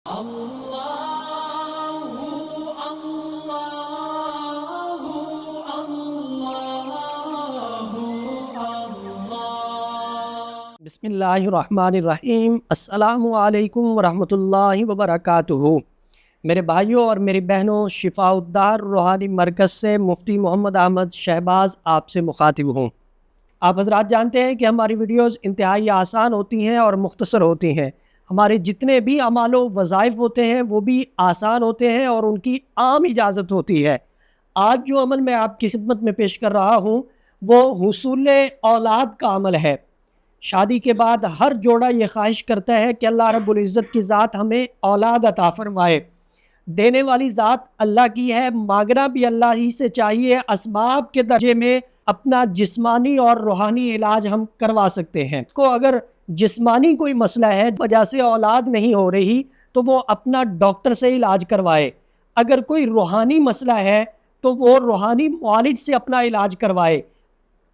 بسم اللہ الرحمن الرحیم۔ السلام علیکم ورحمۃ اللہ وبرکاتہ۔ میرے بھائیوں اور میری بہنوں، شفاء الدار روحانی مرکز سے مفتی محمد احمد شہباز آپ سے مخاطب ہوں۔ آپ حضرات جانتے ہیں کہ ہماری ویڈیوز انتہائی آسان ہوتی ہیں اور مختصر ہوتی ہیں۔ ہمارے جتنے بھی اعمال و وظائف ہوتے ہیں وہ بھی آسان ہوتے ہیں اور ان کی عام اجازت ہوتی ہے۔ آج جو عمل میں آپ کی خدمت میں پیش کر رہا ہوں وہ حصول اولاد کا عمل ہے۔ شادی کے بعد ہر جوڑا یہ خواہش کرتا ہے کہ اللہ رب العزت کی ذات ہمیں اولاد عطا فرمائے۔ دینے والی ذات اللہ کی ہے، مانگنا بھی اللہ ہی سے چاہیے۔ اسباب کے درجے میں اپنا جسمانی اور روحانی علاج ہم کروا سکتے ہیں۔ کو اگر جسمانی کوئی مسئلہ ہے وجہ سے اولاد نہیں ہو رہی تو وہ اپنا ڈاکٹر سے علاج کروائے۔ اگر کوئی روحانی مسئلہ ہے تو وہ روحانی معالج سے اپنا علاج کروائے۔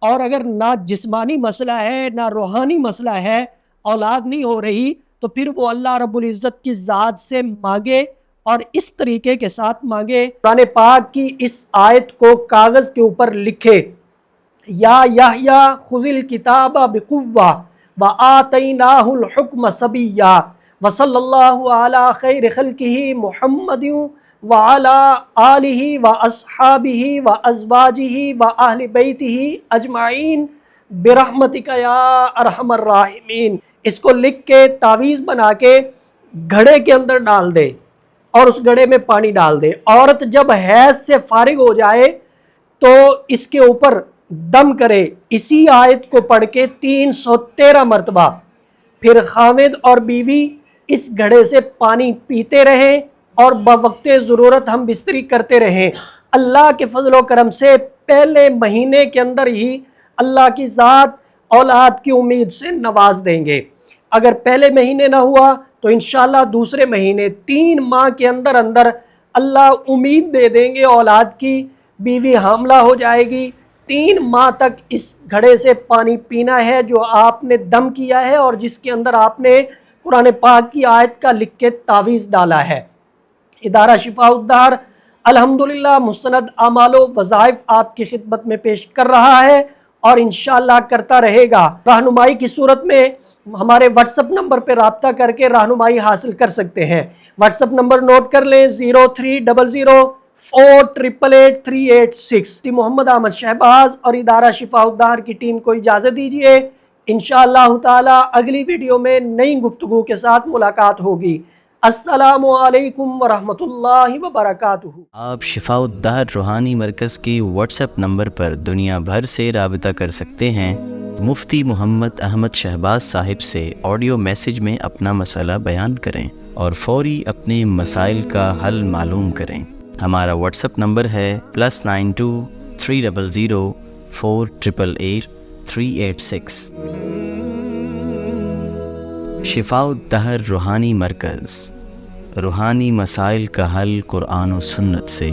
اور اگر نہ جسمانی مسئلہ ہے نہ روحانی مسئلہ ہے، اولاد نہیں ہو رہی، تو پھر وہ اللہ رب العزت کی ذات سے مانگے اور اس طریقے کے ساتھ مانگے۔ قرآن پاک کی اس آیت کو کاغذ کے اوپر لکھے، یا یحییٰ خذ الکتاب بقوہ وآتیناہ الحکم صبیا وصلی اللہ علی خیر خلقہ محمد وعلی آلہ واصحابہ وازواجہ واہل بیتہ اجمعین برحمتک یا ارحم الراحمین۔ اس کو لکھ کے تعویذ بنا کے گھڑے کے اندر ڈال دے اور اس گھڑے میں پانی ڈال دے۔ عورت جب حیض سے فارغ ہو جائے تو اس کے اوپر دم کرے، اسی آیت کو پڑھ کے 313 مرتبہ۔ پھر خامد اور بیوی اس گھڑے سے پانی پیتے رہیں اور بوقت ضرورت ہم بستری کرتے رہیں۔ اللہ کے فضل و کرم سے پہلے مہینے کے اندر ہی اللہ کی ذات اولاد کی امید سے نواز دیں گے۔ اگر پہلے مہینے نہ ہوا تو انشاءاللہ دوسرے مہینے 3 ماہ کے اندر اندر اللہ امید دے دیں گے اولاد کی، بیوی حاملہ ہو جائے گی۔ 3 ماہ تک اس گھڑے سے پانی پینا ہے جو آپ نے دم کیا ہے اور جس کے اندر آپ نے قرآن پاک کی آیت کا لکھ کے تعویذ ڈالا ہے۔ ادارہ شفاء الدار الحمدللہ مستند اعمال و وظائف آپ کی خدمت میں پیش کر رہا ہے اور انشاءاللہ کرتا رہے گا۔ رہنمائی کی صورت میں ہمارے واٹس ایپ نمبر پہ رابطہ کر کے رہنمائی حاصل کر سکتے ہیں۔ واٹس ایپ نمبر نوٹ کر لیں، 0300488386۔ محمد احمد شہباز اور ادارہ شفاء الدار کی ٹیم کو اجازت دیجیے۔ انشاءاللہ تعالی اگلی ویڈیو میں نئی گفتگو کے ساتھ ملاقات ہوگی۔ السلام علیکم ورحمۃ اللہ وبرکاتہ۔ آپ شفاء الدار روحانی مرکز کی واٹس ایپ نمبر پر دنیا بھر سے رابطہ کر سکتے ہیں۔ مفتی محمد احمد شہباز صاحب سے آڈیو میسج میں اپنا مسئلہ بیان کریں اور فوری اپنے مسائل کا حل معلوم کریں۔ ہمارا واٹس ایپ نمبر ہے +92 300 488 386۔ شفاء الدہر روحانی مرکز، روحانی مسائل کا حل قرآن و سنت سے۔